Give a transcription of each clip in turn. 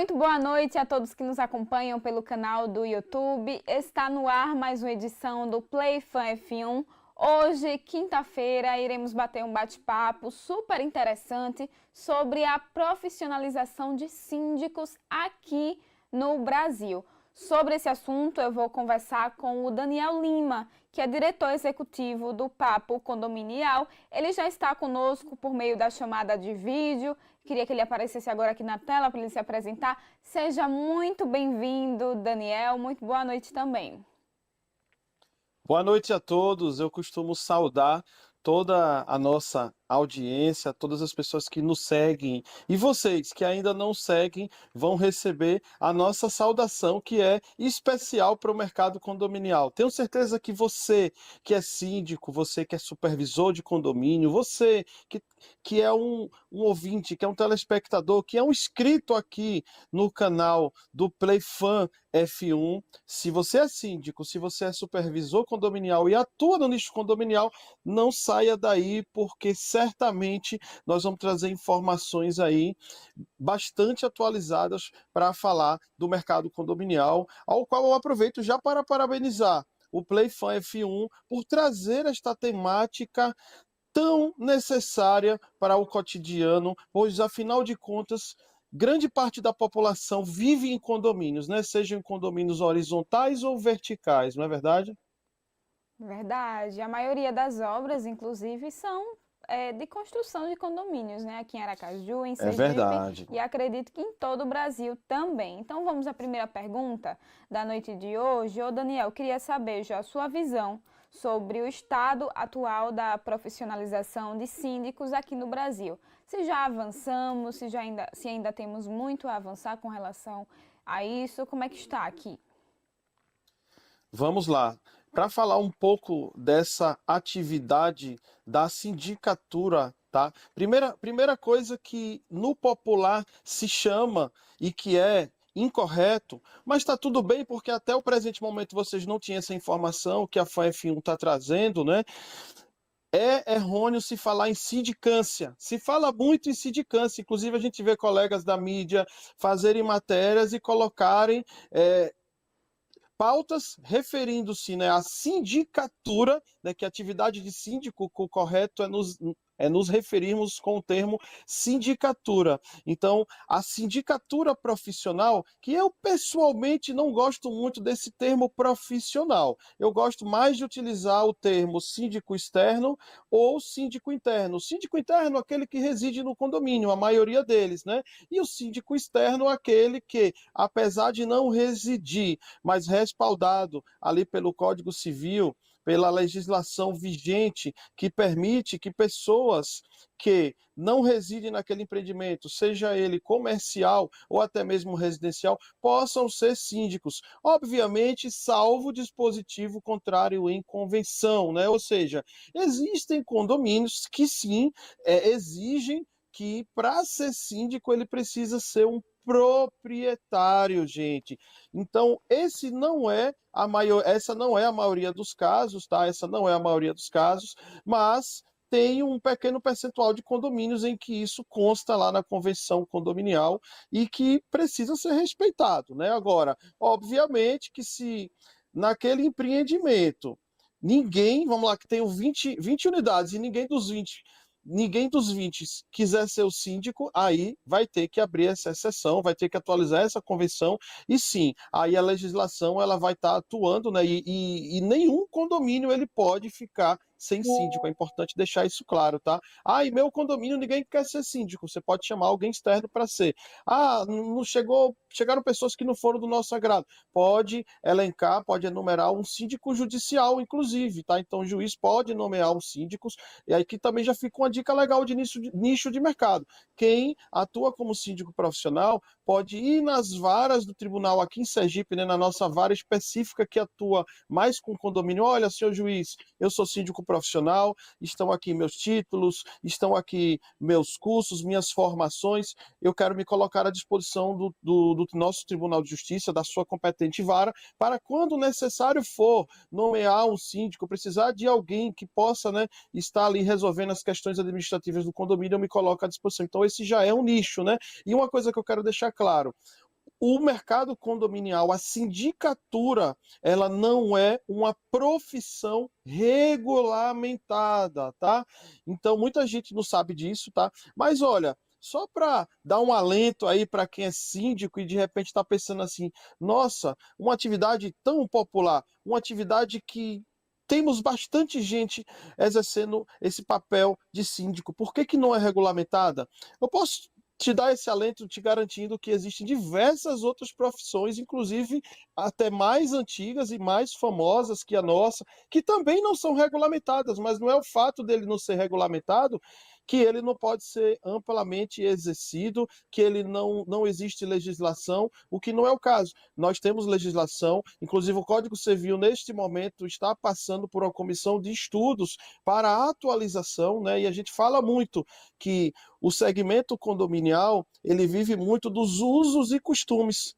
Muito boa noite a todos que nos acompanham pelo canal do YouTube. Está no ar mais uma edição do Play Fan F1. Hoje, quinta-feira, iremos bater um bate-papo super interessante sobre a profissionalização de síndicos aqui no Brasil. Sobre esse assunto, eu vou conversar com o Daniel Lima, que é diretor executivo do Papo Condominial. Ele já está conosco por meio da chamada de vídeo. Queria que ele aparecesse agora aqui na tela para ele se apresentar. Seja muito bem-vindo, Daniel. Muito boa noite também. Boa noite a todos. Eu costumo saudar toda a nossa audiência, todas as pessoas que nos seguem. E vocês que ainda não seguem vão receber a nossa saudação, que é especial para o mercado condominial. Tenho certeza que você que é síndico, você que é supervisor de condomínio, você que é um ouvinte, que é um telespectador, que é um inscrito aqui no canal do Play Fan F1, se você é síndico, se você é supervisor condominial e atua no nicho condominial, não saia daí, porque certamente nós vamos trazer informações aí bastante atualizadas para falar do mercado condominial, ao qual eu aproveito já para parabenizar o Play Fan F1 por trazer esta temática tão necessária para o cotidiano, pois, afinal de contas, grande parte da população vive em condomínios, né? Sejam em condomínios horizontais ou verticais, não é verdade? Verdade. A maioria das obras, inclusive, são de construção de condomínios, né? Aqui em Aracaju, em É Sergipe, verdade. e acredito que em todo o Brasil também. Então vamos à primeira pergunta da noite de hoje. Ô Daniel, queria saber já a sua visão sobre o estado atual da profissionalização de síndicos aqui no Brasil. Se já avançamos, se ainda temos muito a avançar com relação a isso, como é que está aqui? Vamos lá. Para falar um pouco dessa atividade da sindicatura, tá? Primeira coisa que no popular se chama e que é incorreto, mas está tudo bem porque até o presente momento vocês não tinham essa informação que a FAF1 está trazendo, né? É errôneo se falar em sindicância. Se fala muito em sindicância, inclusive a gente vê colegas da mídia fazerem matérias e colocarem pautas referindo-se, né, à sindicatura, né, que a atividade de síndico, o correto é nos referirmos com o termo sindicatura. Então, a sindicatura profissional, que eu pessoalmente não gosto muito desse termo profissional, eu gosto mais de utilizar o termo síndico externo ou síndico interno. O síndico interno, aquele que reside no condomínio, a maioria deles, né? E o síndico externo, aquele que, apesar de não residir, mas respaldado ali pelo Código Civil, pela legislação vigente, que permite que pessoas que não residem naquele empreendimento, seja ele comercial ou até mesmo residencial, possam ser síndicos. Obviamente, salvo dispositivo contrário em convenção, né? Ou seja, existem condomínios que sim exigem que para ser síndico ele precisa ser um proprietário, gente. Então, essa não é a maioria dos casos, tá? Essa não é a maioria dos casos, mas tem um pequeno percentual de condomínios em que isso consta lá na convenção condominial e que precisa ser respeitado, né? Agora, obviamente que se naquele empreendimento ninguém, vamos lá, que tem 20 unidades e ninguém dos 20 quiser ser o síndico, aí vai ter que abrir essa exceção, vai ter que atualizar essa convenção, e sim, aí a legislação ela vai estar atuando, né? E nenhum condomínio ele pode ficar sem síndico, é importante deixar isso claro, tá? Ah, e meu condomínio ninguém quer ser síndico, você pode chamar alguém externo para ser. Ah, não chegaram pessoas que não foram do nosso agrado. Pode elencar, pode enumerar um síndico judicial, inclusive, tá? Então o juiz pode nomear um síndico, e aí que também já fica uma dica legal de nicho de mercado. Quem atua como síndico profissional pode ir nas varas do tribunal aqui em Sergipe, né, na nossa vara específica que atua mais com condomínio. Olha, senhor juiz, eu sou síndico profissional, estão aqui meus títulos, estão aqui meus cursos, minhas formações, eu quero me colocar à disposição do nosso Tribunal de Justiça, da sua competente vara, para quando necessário for nomear um síndico, precisar de alguém que possa, né, estar ali resolvendo as questões administrativas do condomínio, eu me coloco à disposição. Então esse já é um nicho, né? E uma coisa que eu quero deixar claro, o mercado condominial, a sindicatura, ela não é uma profissão regulamentada, tá? Então, muita gente não sabe disso, tá? Mas olha, só para dar um alento aí para quem é síndico e de repente está pensando assim, nossa, uma atividade tão popular, uma atividade que temos bastante gente exercendo esse papel de síndico, por que que não é regulamentada? Eu posso te dar esse alento te garantindo que existem diversas outras profissões, inclusive até mais antigas e mais famosas que a nossa, que também não são regulamentadas, mas não é o fato dele não ser regulamentado que ele não pode ser amplamente exercido, que ele não existe legislação, o que não é o caso. Nós temos legislação, inclusive o Código Civil, neste momento, está passando por uma comissão de estudos para atualização, né? E a gente fala muito que o segmento condominial, ele vive muito dos usos e costumes.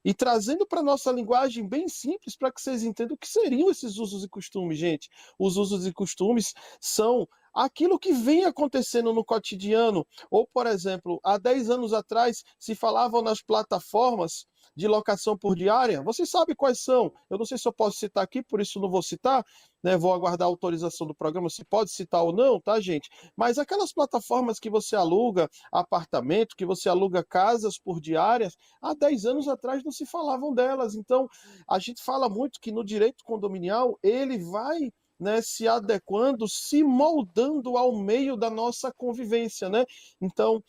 E trazendo para a nossa linguagem bem simples, para que vocês entendam o que seriam esses usos e costumes, gente. Os usos e costumes são aquilo que vem acontecendo no cotidiano. Ou, por exemplo, há 10 anos atrás, se falavam nas plataformas de locação por diária. Vocês sabem quais são? Eu não sei se eu posso citar aqui, por isso não vou citar, né? Vou aguardar a autorização do programa, se pode citar ou não, tá, gente? Mas aquelas plataformas que você aluga apartamento, que você aluga casas por diárias, há 10 anos atrás não se falavam delas. Então, a gente fala muito que no direito condominial ele vai, né, se adequando, se moldando ao meio da nossa convivência, né? Então,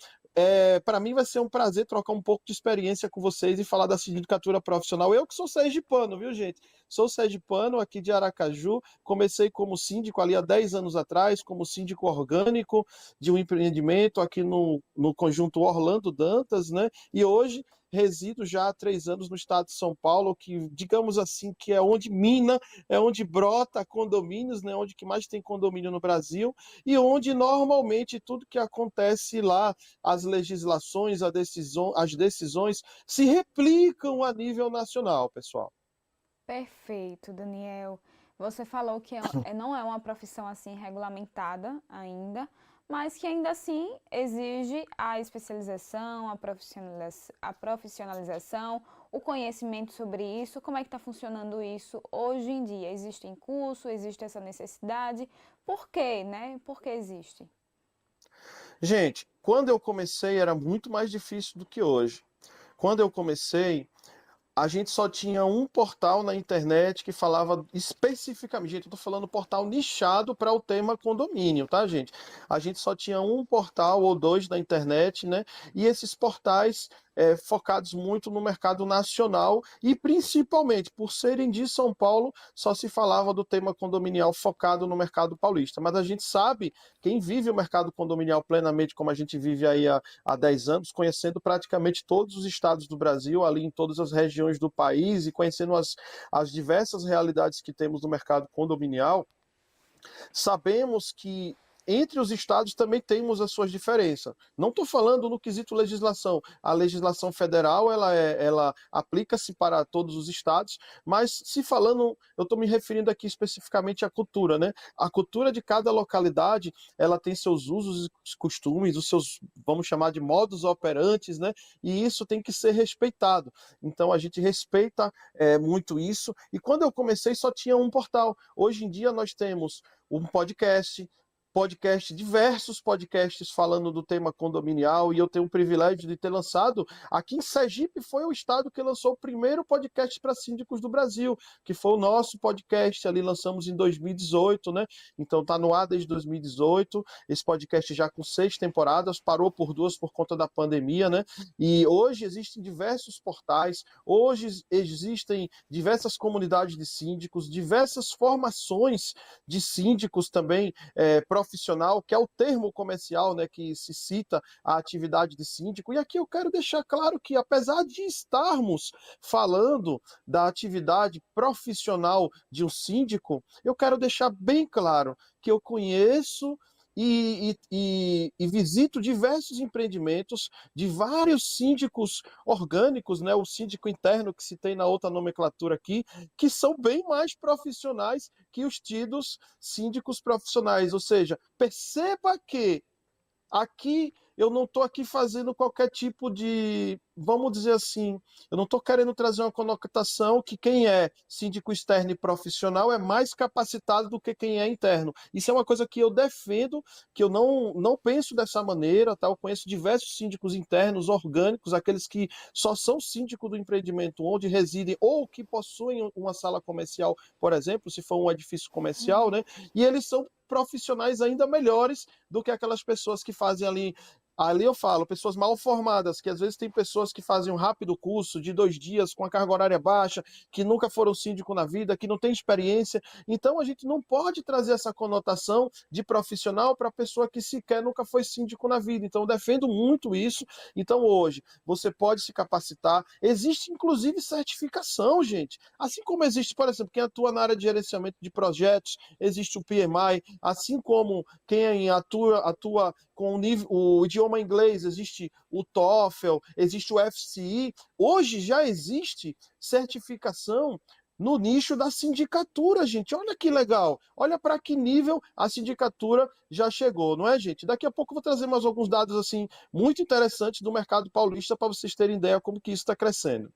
para mim vai ser um prazer trocar um pouco de experiência com vocês e falar da sindicatura profissional. Eu que sou sergipano, viu, gente? Sou sergipano aqui de Aracaju, comecei como síndico ali há 10 anos atrás, como síndico orgânico de um empreendimento aqui no conjunto Orlando Dantas, né? E hoje resido já há 3 anos no estado de São Paulo, que, digamos assim, que é onde mina, é onde brota condomínios, né? Onde que mais tem condomínio no Brasil, e onde normalmente tudo que acontece lá, as legislações, as decisões se replicam a nível nacional, pessoal. Perfeito, Daniel. Você falou que não é uma profissão assim regulamentada ainda, mas que ainda assim exige a especialização, a profissionalização, o conhecimento sobre isso. Como é que está funcionando isso hoje em dia? Existe curso, existe essa necessidade? Por quê, né? Por que existe? Gente, quando eu comecei era muito mais difícil do que hoje. Quando eu comecei, a gente só tinha um portal na internet que falava especificamente, gente, eu tô falando portal nichado para o tema condomínio, tá, gente? A gente só tinha um portal ou dois na internet, né? E esses portais focados muito no mercado nacional e principalmente por serem de São Paulo, só se falava do tema condominial focado no mercado paulista. Mas a gente sabe, quem vive o mercado condominial plenamente, como a gente vive aí há 10 anos, conhecendo praticamente todos os estados do Brasil, ali em todas as regiões do país e conhecendo as diversas realidades que temos no mercado condominial, sabemos que entre os estados também temos as suas diferenças. Não estou falando no quesito legislação. A legislação federal ela aplica-se para todos os estados, mas se falando, eu estou me referindo aqui especificamente à cultura, né? A cultura de cada localidade, ela tem seus usos e costumes, os seus, vamos chamar de modus operantes, né? E isso tem que ser respeitado. Então a gente respeita muito isso. E quando eu comecei só tinha um portal. Hoje em dia nós temos um diversos podcasts falando do tema condominial, e eu tenho o privilégio de ter lançado, aqui em Sergipe foi o estado que lançou o primeiro podcast para síndicos do Brasil, que foi o nosso podcast, ali lançamos em 2018, né? Então tá no ar desde 2018, esse podcast já com 6 temporadas, parou por 2 por conta da pandemia, né? E hoje existem diversos portais, hoje existem diversas comunidades de síndicos, diversas formações de síndicos também profissional, que é o termo comercial, né, que se cita a atividade de síndico. E aqui eu quero deixar claro que, apesar de estarmos falando da atividade profissional de um síndico, eu quero deixar bem claro que eu conheço e visito diversos empreendimentos de vários síndicos orgânicos, né? O síndico interno que se tem na outra nomenclatura aqui, que são bem mais profissionais que os tidos síndicos profissionais. Ou seja, perceba que aqui eu não estou aqui fazendo qualquer tipo de, vamos dizer assim, eu não estou querendo trazer uma conotação que quem é síndico externo e profissional é mais capacitado do que quem é interno. Isso é uma coisa que eu defendo, que eu não penso dessa maneira, tá? Eu conheço diversos síndicos internos, orgânicos, aqueles que só são síndico do empreendimento onde residem ou que possuem uma sala comercial, por exemplo, se for um edifício comercial, né? E eles são profissionais ainda melhores do que aquelas pessoas que fazem ali eu falo, pessoas mal formadas, que às vezes tem pessoas que fazem um rápido curso de 2 dias com a carga horária baixa, que nunca foram síndico na vida, que não tem experiência. Então a gente não pode trazer essa conotação de profissional para a pessoa que sequer nunca foi síndico na vida. Então eu defendo muito isso. Então hoje você pode se capacitar. Existe inclusive certificação, gente. Assim como existe, por exemplo, quem atua na área de gerenciamento de projetos, existe o PMI, assim como quem atua com o idioma inglês, existe o TOEFL, existe o FCI. Hoje já existe certificação no nicho da sindicatura, gente. Olha que legal. Olha para que nível a sindicatura já chegou, não é, gente? Daqui a pouco eu vou trazer mais alguns dados assim muito interessantes do mercado paulista para vocês terem ideia como que isso está crescendo.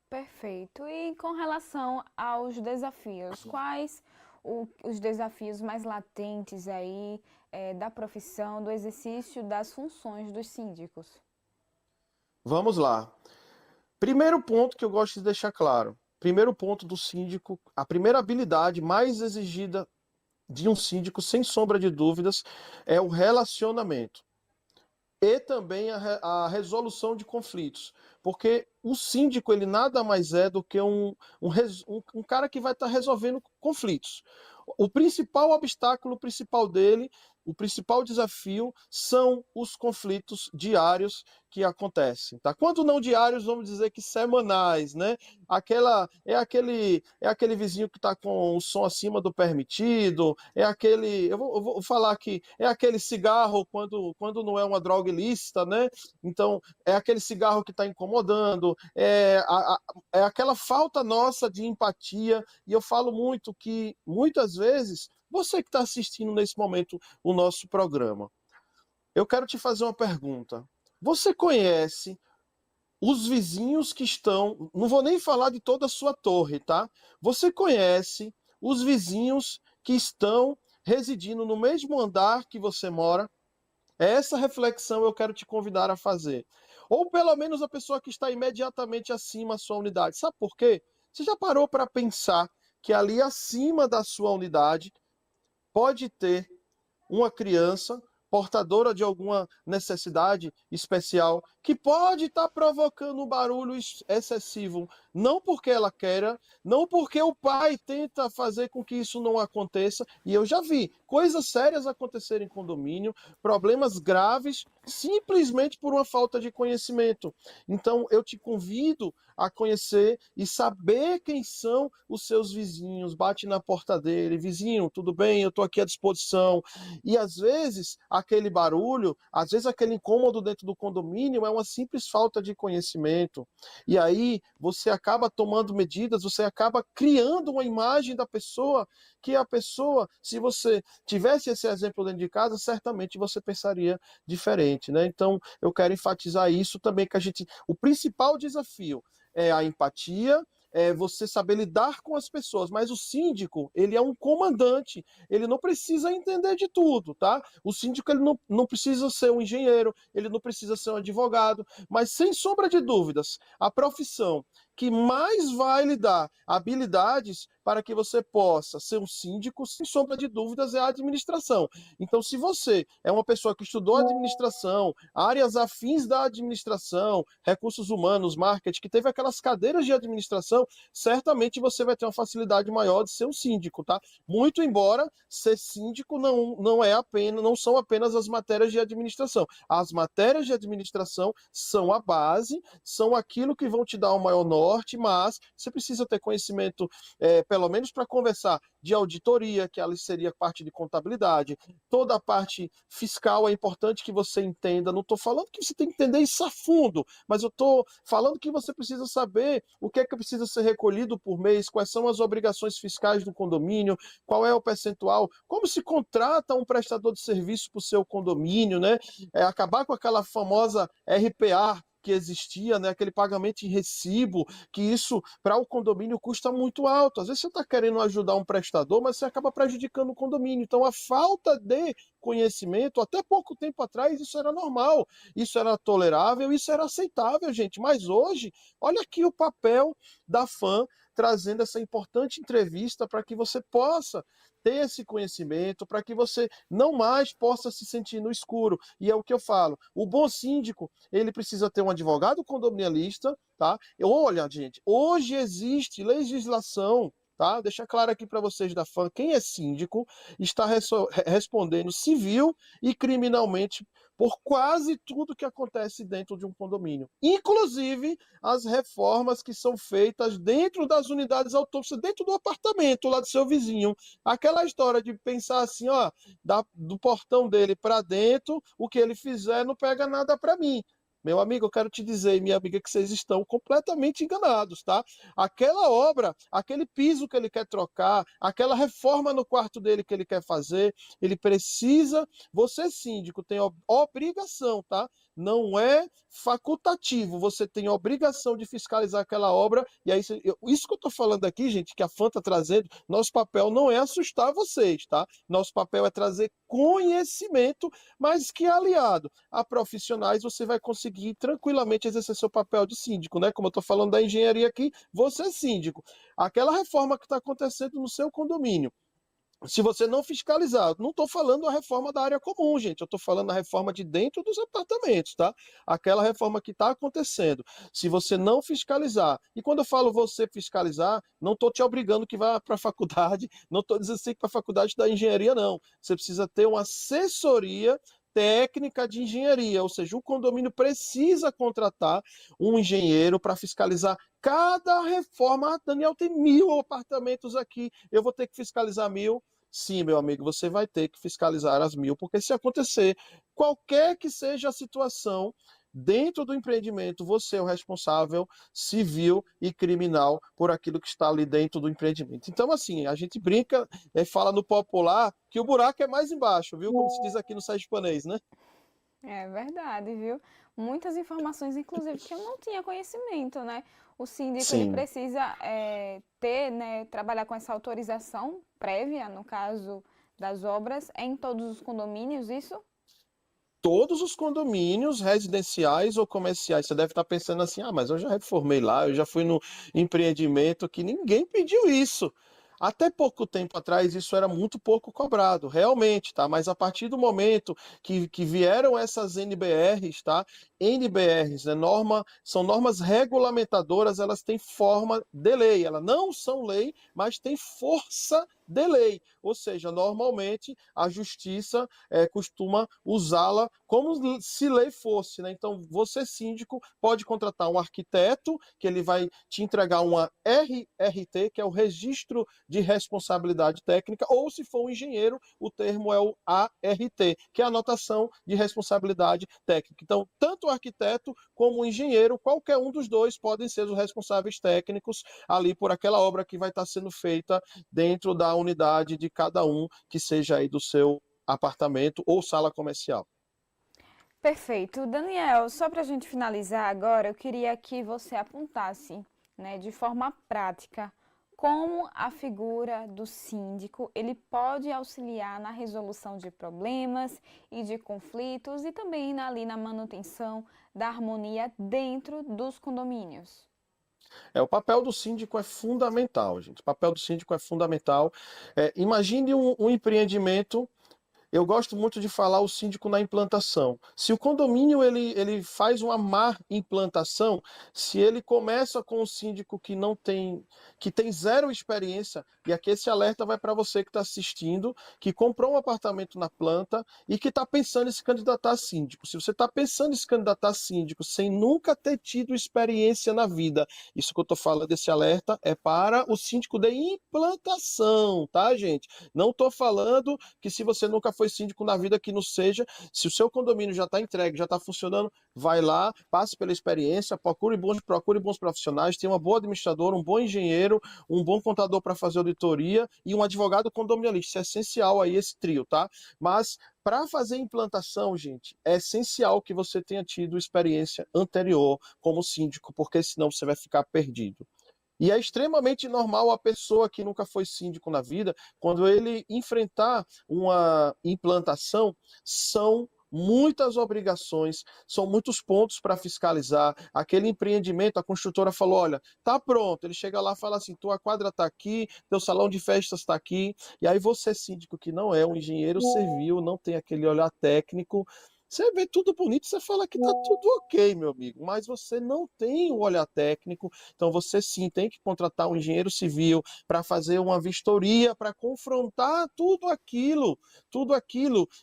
Perfeito. E com relação aos desafios, quais os desafios mais latentes aí da profissão, do exercício das funções dos síndicos? Vamos lá. Primeiro ponto que eu gosto de deixar claro. Primeiro ponto do síndico, a primeira habilidade mais exigida de um síndico, sem sombra de dúvidas, é o relacionamento e também a resolução de conflitos. Porque o síndico, ele nada mais é do que um cara que vai estar resolvendo conflitos. O principal obstáculo, o principal dele, o principal desafio são os conflitos diários que acontecem, tá? Quando não diários, vamos dizer que semanais, né? É aquele vizinho que está com o som acima do permitido, eu vou falar aqui, é aquele cigarro quando não é uma droga ilícita, né? Então, é aquele cigarro que está incomodando, é aquela falta nossa de empatia, e eu falo muito que, muitas vezes, você que está assistindo nesse momento o nosso programa, eu quero te fazer uma pergunta. Você conhece os vizinhos que estão, não vou nem falar de toda a sua torre, tá? Você conhece os vizinhos que estão residindo no mesmo andar que você mora? Essa reflexão eu quero te convidar a fazer. Ou pelo menos a pessoa que está imediatamente acima da sua unidade. Sabe por quê? Você já parou para pensar que ali acima da sua unidade pode ter uma criança portadora de alguma necessidade especial que pode estar provocando um barulho excessivo, não porque ela queira, não porque o pai tenta fazer com que isso não aconteça, e eu já vi coisas sérias acontecerem em condomínio, problemas graves, simplesmente por uma falta de conhecimento. Então, eu te convido a conhecer e saber quem são os seus vizinhos. Bate na porta dele, vizinho, tudo bem? Eu estou aqui à disposição. E às vezes aquele barulho, às vezes aquele incômodo dentro do condomínio é uma simples falta de conhecimento. E aí você acaba tomando medidas, você acaba criando uma imagem da pessoa que a pessoa, se você tivesse esse exemplo dentro de casa, certamente você pensaria diferente, né? Então, eu quero enfatizar isso também, que o principal desafio é a empatia, é você saber lidar com as pessoas, mas o síndico, ele é um comandante, ele não precisa entender de tudo, tá? O síndico, ele não precisa ser um engenheiro, ele não precisa ser um advogado, mas sem sombra de dúvidas, a profissão que mais vai lhe dar habilidades para que você possa ser um síndico, sem sombra de dúvidas, é a administração. Então, se você é uma pessoa que estudou administração, áreas afins da administração, recursos humanos, marketing, que teve aquelas cadeiras de administração, certamente você vai ter uma facilidade maior de ser um síndico, tá? Muito embora ser síndico não são apenas as matérias de administração. As matérias de administração são a base, são aquilo que vão te dar o maior norte, forte, mas você precisa ter conhecimento, pelo menos para conversar de auditoria, que ali seria parte de contabilidade, toda a parte fiscal é importante que você entenda. Não estou falando que você tem que entender isso a fundo, mas eu estou falando que você precisa saber o que é que precisa ser recolhido por mês, quais são as obrigações fiscais do condomínio, qual é o percentual, como se contrata um prestador de serviço para o seu condomínio, né? Acabar com aquela famosa RPA que existia, né? Aquele pagamento em recibo, que isso para o condomínio custa muito alto. Às vezes você está querendo ajudar um prestador, mas você acaba prejudicando o condomínio. Então, a falta de conhecimento, até pouco tempo atrás, isso era normal, isso era tolerável, isso era aceitável, gente. Mas hoje, olha aqui o papel da FAM trazendo essa importante entrevista para que você possa ter esse conhecimento, para que você não mais possa se sentir no escuro. E é o que eu falo, o bom síndico, ele precisa ter um advogado condominialista, tá? Olha, gente, hoje existe legislação, tá? Deixa claro aqui para vocês da FAM, quem é síndico está respondendo civil e criminalmente por quase tudo que acontece dentro de um condomínio. Inclusive as reformas que são feitas dentro das unidades autónomas, dentro do apartamento lá do seu vizinho. Aquela história de pensar assim, ó, do portão dele para dentro, o que ele fizer não pega nada para mim. Meu amigo, eu quero te dizer, minha amiga, que vocês estão completamente enganados, tá? Aquela obra, aquele piso que ele quer trocar, aquela reforma no quarto dele que ele quer fazer, ele precisa, você síndico tem obrigação, tá? Não é facultativo, você tem obrigação de fiscalizar aquela obra, e aí isso que eu estou falando aqui, gente, que a FAM está trazendo, nosso papel não é assustar vocês, tá? Nosso papel é trazer conhecimento, mas que aliado a profissionais você vai conseguir tranquilamente exercer seu papel de síndico, né? Como eu estou falando da engenharia aqui, você é síndico. Aquela reforma que está acontecendo no seu condomínio, se você não fiscalizar, não estou falando a reforma da área comum, gente, eu estou falando a reforma de dentro dos apartamentos, tá? Aquela reforma que está acontecendo. Se você não fiscalizar, e quando eu falo você fiscalizar, não estou te obrigando que vá para a faculdade, não estou dizendo assim que para a faculdade da engenharia, não. Você precisa ter uma assessoria técnica de engenharia, ou seja, o condomínio precisa contratar um engenheiro para fiscalizar cada reforma. Ah, Daniel, tem 1.000 apartamentos aqui, eu vou ter que fiscalizar 1.000. Sim, meu amigo, você vai ter que fiscalizar as 1.000, porque se acontecer qualquer que seja a situação dentro do empreendimento, você é o responsável civil e criminal por aquilo que está ali dentro do empreendimento. Então, assim, a gente brinca, fala no popular que o buraco é mais embaixo, viu? Como se diz aqui no site japonês, né? É verdade, viu? Muitas informações, inclusive, que eu não tinha conhecimento, né? O síndico, ele Sim. precisa ter, né, trabalhar com essa autorização prévia, no caso das obras, em todos os condomínios, isso? Todos os condomínios residenciais ou comerciais. Você deve estar pensando assim: ah, mas eu já reformei lá, eu já fui no empreendimento que ninguém pediu isso. Até pouco tempo atrás, isso era muito pouco cobrado, realmente, tá? Mas a partir do momento que vieram essas NBRs, tá? NBRs, né? São normas regulamentadoras, elas têm forma de lei. Elas não são lei, mas têm força de lei. Ou seja, normalmente a justiça costuma usá-la como se lei fosse, né? Então, você, síndico, pode contratar um arquiteto, que ele vai te entregar uma RRT, que é o Registro de Responsabilidade Técnica, ou se for um engenheiro, o termo é o ART, que é a anotação de responsabilidade técnica. Então, tanto o arquiteto como o engenheiro, qualquer um dos dois podem ser os responsáveis técnicos ali por aquela obra que vai estar sendo feita dentro da unidade de cada um, que seja aí do seu apartamento ou sala comercial. Perfeito. Daniel, só para a gente finalizar agora, eu queria que você apontasse, né, de forma prática, como a figura do síndico ele pode auxiliar na resolução de problemas e de conflitos e também ali na manutenção da harmonia dentro dos condomínios. O papel do síndico é fundamental, gente. O papel do síndico é fundamental. Imagine um empreendimento. eu gosto muito de falar o síndico na implantação. Se o condomínio ele faz uma má implantação, se ele começa com um síndico que tem zero experiência, e aqui esse alerta vai para você que está assistindo, que comprou um apartamento na planta e que está pensando em se candidatar a síndico. Se você está pensando em se candidatar a síndico sem nunca ter tido experiência na vida, isso que eu estou falando desse alerta é para o síndico de implantação, tá, gente? Não estou falando que se você nunca foi síndico na vida que não seja, se o seu condomínio já está entregue, já está funcionando, vai lá, passe pela experiência, procure bons profissionais, tenha uma boa administradora, um bom engenheiro, um bom contador para fazer auditoria e um advogado condominialista. Isso é essencial aí, esse trio, tá? Mas para fazer implantação, gente, é essencial que você tenha tido experiência anterior como síndico, porque senão você vai ficar perdido. E é extremamente normal a pessoa que nunca foi síndico na vida, quando ele enfrentar uma implantação, são muitas obrigações, são muitos pontos para fiscalizar. Aquele empreendimento, a construtora falou: olha, tá pronto. Ele chega lá e fala assim: tua quadra está aqui, teu salão de festas está aqui. E aí você, síndico, que não é um engenheiro civil, não tem aquele olhar técnico. Você vê tudo bonito, você fala que tá tudo ok, meu amigo, mas você não tem o olhar técnico, então você sim tem que contratar um engenheiro civil para fazer uma vistoria, para confrontar tudo aquilo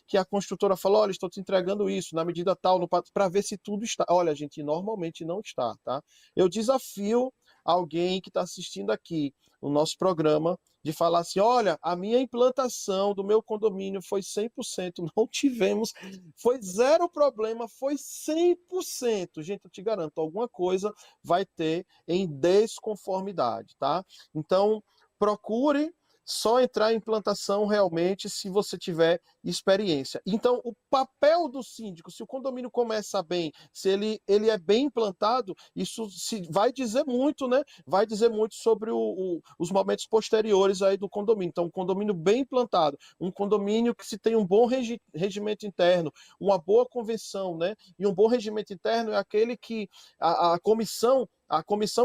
que a construtora falou: olha, estou te entregando isso na medida tal, para ver se tudo está. Olha, gente, normalmente não está, tá? Eu desafio alguém que está assistindo aqui o nosso programa de falar assim: olha, a minha implantação do meu condomínio foi 100%, não tivemos, foi zero problema, foi 100%. Gente, eu te garanto, alguma coisa vai ter em desconformidade, tá? Então, procure só entrar em implantação realmente se você tiver experiência. Então, o papel do síndico, se o condomínio começa bem, se ele é bem implantado, isso vai dizer muito, né? Vai dizer muito sobre os momentos posteriores aí do condomínio. Então, um condomínio bem implantado, um condomínio que se tem um bom regimento interno, uma boa convenção, né? E um bom regimento interno é aquele que a comissão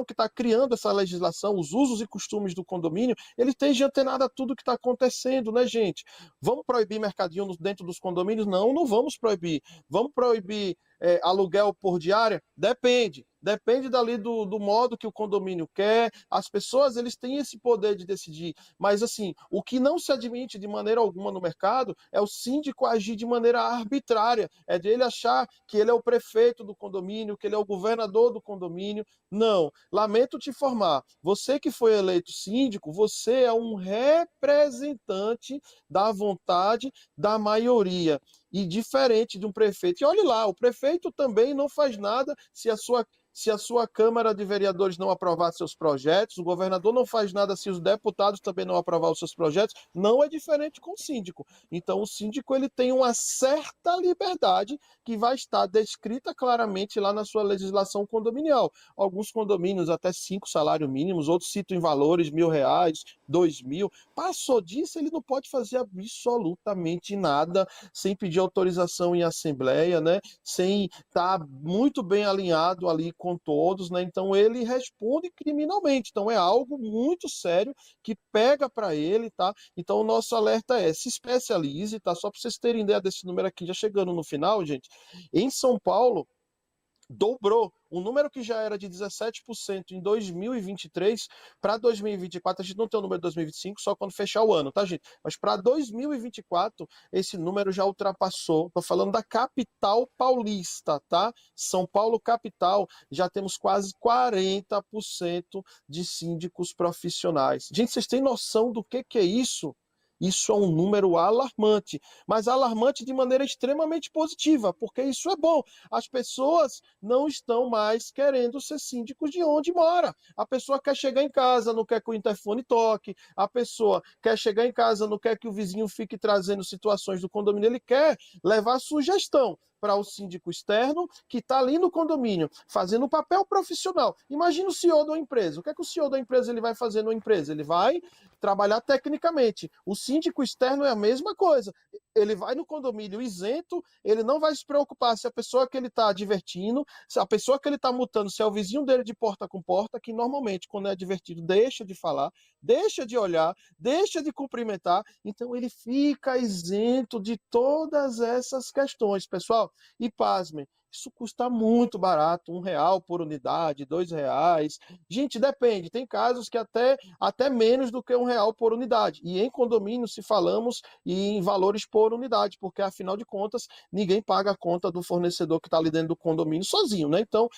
que está criando essa legislação, os usos e costumes do condomínio, ele esteja antenado a tudo que está acontecendo, né, gente? Vamos proibir mercadinho dentro dos condomínios? Não, não vamos proibir. Vamos proibir aluguel por diária? Depende. Depende dali do modo que o condomínio quer. As pessoas, eles têm esse poder de decidir. Mas, assim, o que não se admite de maneira alguma no mercado é o síndico agir de maneira arbitrária. É dele achar que ele é o prefeito do condomínio, que ele é o governador do condomínio. Não. Lamento te informar. Você que foi eleito síndico, você é um representante da vontade da maioria. E diferente de um prefeito. E olhe lá, o prefeito também não faz nada se a sua Câmara de Vereadores não aprovar seus projetos, o governador não faz nada se os deputados também não aprovar os seus projetos, não é diferente com o síndico. Então, o síndico ele tem uma certa liberdade que vai estar descrita claramente lá na sua legislação condominial. Alguns condomínios até 5 salários mínimos, outros citam em valores R$ 1.000, 2.000. Passou disso, ele não pode fazer absolutamente nada sem pedir autorização em assembleia, né? Sem estar muito bem alinhado ali com todos, né? Então ele responde criminalmente. Então é algo muito sério que pega para ele, tá? Então o nosso alerta é: se especialize, tá? Só para vocês terem ideia desse número aqui, já chegando no final, gente. Em São Paulo, dobrou. O número que já era de 17% em 2023 para 2024, a gente não tem o número de 2025 só quando fechar o ano, tá, gente? Mas para 2024, esse número já ultrapassou. Estou falando da capital paulista, tá? São Paulo capital, já temos quase 40% de síndicos profissionais. Gente, vocês têm noção do que é isso? Isso é um número alarmante, mas alarmante de maneira extremamente positiva, porque isso é bom. As pessoas não estão mais querendo ser síndicos de onde mora. A pessoa quer chegar em casa, não quer que o interfone toque. A pessoa quer chegar em casa, não quer que o vizinho fique trazendo situações do condomínio. Ele quer levar sugestão. para o síndico externo que está ali no condomínio, fazendo um papel profissional. Imagina o CEO de uma empresa. O que é que o CEO da empresa ele vai fazer numa empresa? Ele vai trabalhar tecnicamente. O síndico externo é a mesma coisa. Ele vai no condomínio isento, ele não vai se preocupar se a pessoa que ele está advertindo, se a pessoa que ele está multando, se é o vizinho dele de porta com porta, que normalmente, quando é advertido, deixa de falar, deixa de olhar, deixa de cumprimentar. Então, ele fica isento de todas essas questões, pessoal. E pasmem, isso custa muito barato, R$ 1 por unidade, R$ 2. Gente, depende. Tem casos que até menos do que R$ 1 por unidade. E em condomínio, se falamos em valores por unidade, porque afinal de contas, ninguém paga a conta do fornecedor que está ali dentro do condomínio sozinho, né? Então,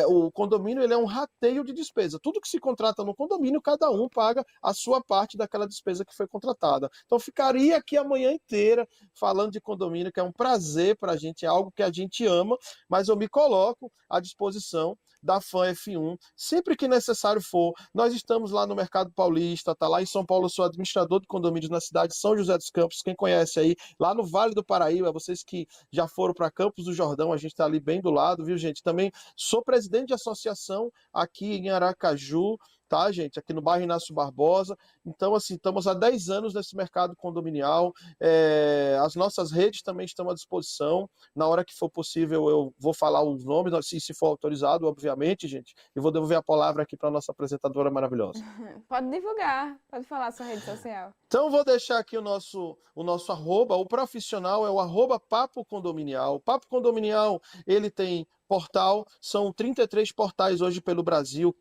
o condomínio ele é um rateio de despesa. Tudo que se contrata no condomínio, cada um paga a sua parte daquela despesa que foi contratada. Então, ficaria aqui a manhã inteira falando de condomínio, que é um prazer para a gente, é algo que a gente ama, mas eu me coloco à disposição da FAM F1, sempre que necessário for. Nós estamos lá no Mercado Paulista, tá lá em São Paulo, eu sou administrador de condomínios na cidade de São José dos Campos, quem conhece aí, lá no Vale do Paraíba, vocês que já foram para Campos do Jordão, a gente está ali bem do lado, viu, gente? Também sou presidente de associação aqui em Aracaju, tá, gente? Aqui no bairro Inácio Barbosa. Então, assim, estamos há 10 anos nesse mercado condominial. As nossas redes também estão à disposição. Na hora que for possível, eu vou falar os nomes, se for autorizado, obviamente, gente. E vou devolver a palavra aqui para a nossa apresentadora maravilhosa. Pode divulgar, pode falar a sua rede social. Então, vou deixar aqui o nosso arroba. O profissional é o arroba Papo Condominial. O Papo Condominial, ele tem portal, são 33 portais hoje pelo Brasil,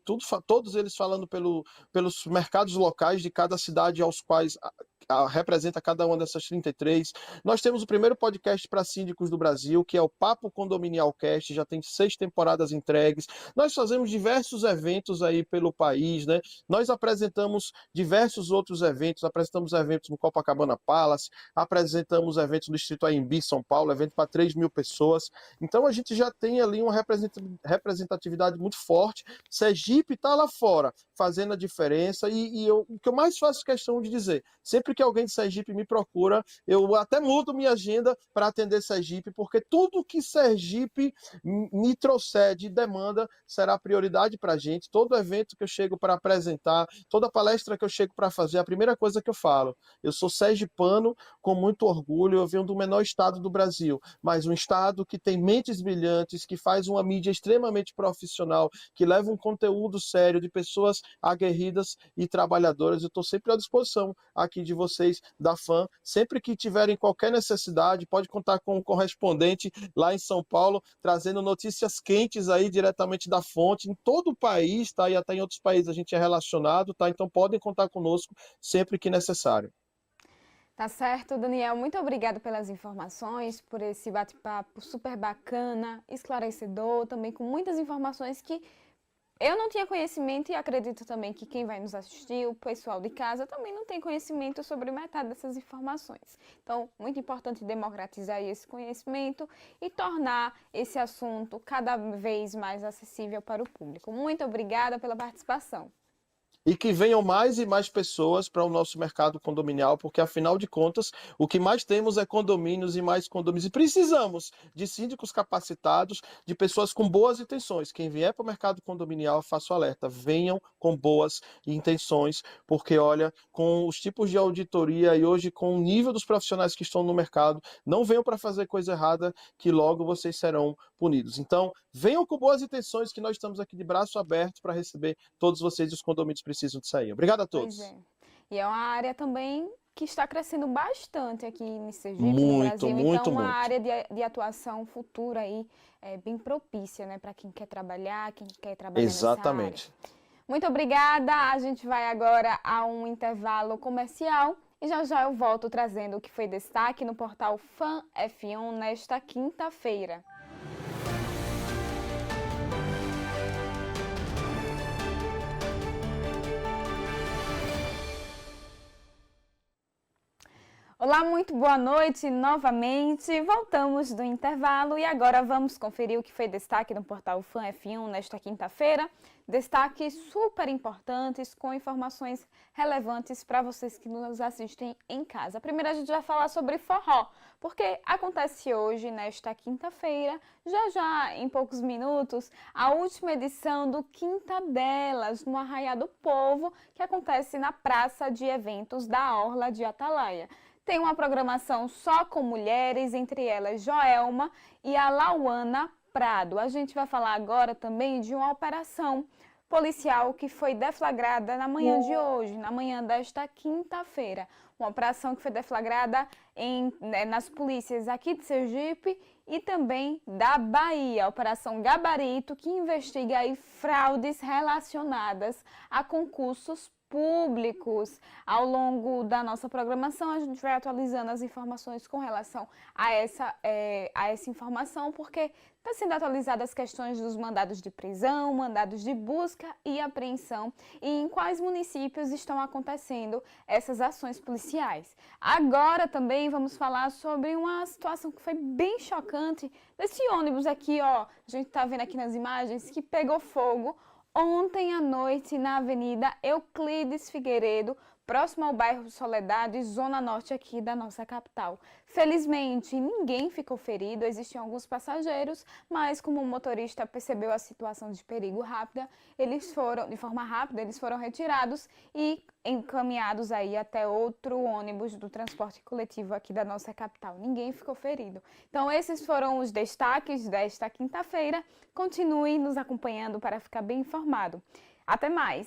todos eles falando pelos mercados locais de cada cidade aos quais representa cada uma dessas 33. Nós temos o primeiro podcast para síndicos do Brasil, que é o Papo Condominial Cast, já tem 6 temporadas entregues. Nós fazemos diversos eventos aí pelo país, né? Nós apresentamos diversos outros eventos, apresentamos eventos no Copacabana Palace, apresentamos eventos no Distrito AMB, São Paulo, evento para 3 mil pessoas. Então a gente já tem ali uma representatividade muito forte. Sergipe está lá fora, fazendo a diferença, o que eu mais faço questão de dizer, sempre que alguém de Sergipe me procura, eu até mudo minha agenda para atender Sergipe, porque tudo que Sergipe me trouxer de demanda será prioridade para a gente. Todo evento que eu chego para apresentar, toda palestra que eu chego para fazer, a primeira coisa que eu falo, eu sou sergipano com muito orgulho, eu venho do menor estado do Brasil, mas um estado que tem mentes brilhantes, que faz uma mídia extremamente profissional, que leva um conteúdo sério de pessoas aguerridas e trabalhadoras. Eu estou sempre à disposição aqui de vocês da FAM. Sempre que tiverem qualquer necessidade, pode contar com um correspondente lá em São Paulo, trazendo notícias quentes aí diretamente da fonte, em todo o país, tá? E até em outros países a gente é relacionado, tá? Então podem contar conosco sempre que necessário. Tá certo, Daniel. Muito obrigada pelas informações, por esse bate-papo super bacana, esclarecedor, também com muitas informações que eu não tinha conhecimento e acredito também que quem vai nos assistir, o pessoal de casa, também não tem conhecimento sobre metade dessas informações. Então, muito importante democratizar esse conhecimento e tornar esse assunto cada vez mais acessível para o público. Muito obrigada pela participação. E que venham mais e mais pessoas para o nosso mercado condominial, porque afinal de contas, o que mais temos é condomínios e mais condomínios. E precisamos de síndicos capacitados, de pessoas com boas intenções. Quem vier para o mercado condominial, faço alerta, venham com boas intenções, porque olha, com os tipos de auditoria e hoje com o nível dos profissionais que estão no mercado, não venham para fazer coisa errada, que logo vocês serão punidos. Então, venham com boas intenções, que nós estamos aqui de braço aberto para receber todos vocês e os condomínios precisam de sair. Obrigado a todos. Pois é. E é uma área também que está crescendo bastante aqui em Sergipe, no Muito, Brasil. muito, Então, uma muito. área de atuação futura aí bem propícia, né, para quem quer trabalhar, quem quer trabalhar nessa área. Exatamente. Muito obrigada. A gente vai agora a um intervalo comercial e já já eu volto trazendo o que foi destaque no portal FAM F1 nesta quinta-feira. Olá, muito boa noite novamente. Voltamos do intervalo e agora vamos conferir o que foi destaque no portal Fan F1 nesta quinta-feira. Destaques super importantes com informações relevantes para vocês que nos assistem em casa. Primeiro a gente vai falar sobre forró, porque acontece hoje, nesta quinta-feira, já em poucos minutos, a última edição do Quinta Delas, no Arraiá do Povo, que acontece na Praça de Eventos da Orla de Atalaia. Tem uma programação só com mulheres, entre elas Joelma e a Lauana Prado. A gente vai falar agora também de uma operação policial que foi deflagrada na manhã de hoje, na manhã desta quinta-feira. Uma operação que foi deflagrada nas polícias aqui de Sergipe e também da Bahia. A Operação Gabarito, que investiga aí fraudes relacionadas a concursos públicos. Ao longo da nossa programação, a gente vai atualizando as informações com relação a essa informação, porque está sendo atualizadas as questões dos mandados de prisão, mandados de busca e apreensão e em quais municípios estão acontecendo essas ações policiais. Agora também vamos falar sobre uma situação que foi bem chocante desse ônibus aqui, ó, a gente está vendo aqui nas imagens, que pegou fogo ontem à noite na Avenida Euclides Figueiredo, próximo ao bairro Soledade, zona norte aqui da nossa capital. Felizmente, ninguém ficou ferido, existiam alguns passageiros, mas como o motorista percebeu a situação de perigo rápida, de forma rápida, eles foram retirados e encaminhados aí até outro ônibus do transporte coletivo aqui da nossa capital. Ninguém ficou ferido. Então, esses foram os destaques desta quinta-feira. Continue nos acompanhando para ficar bem informado. Até mais!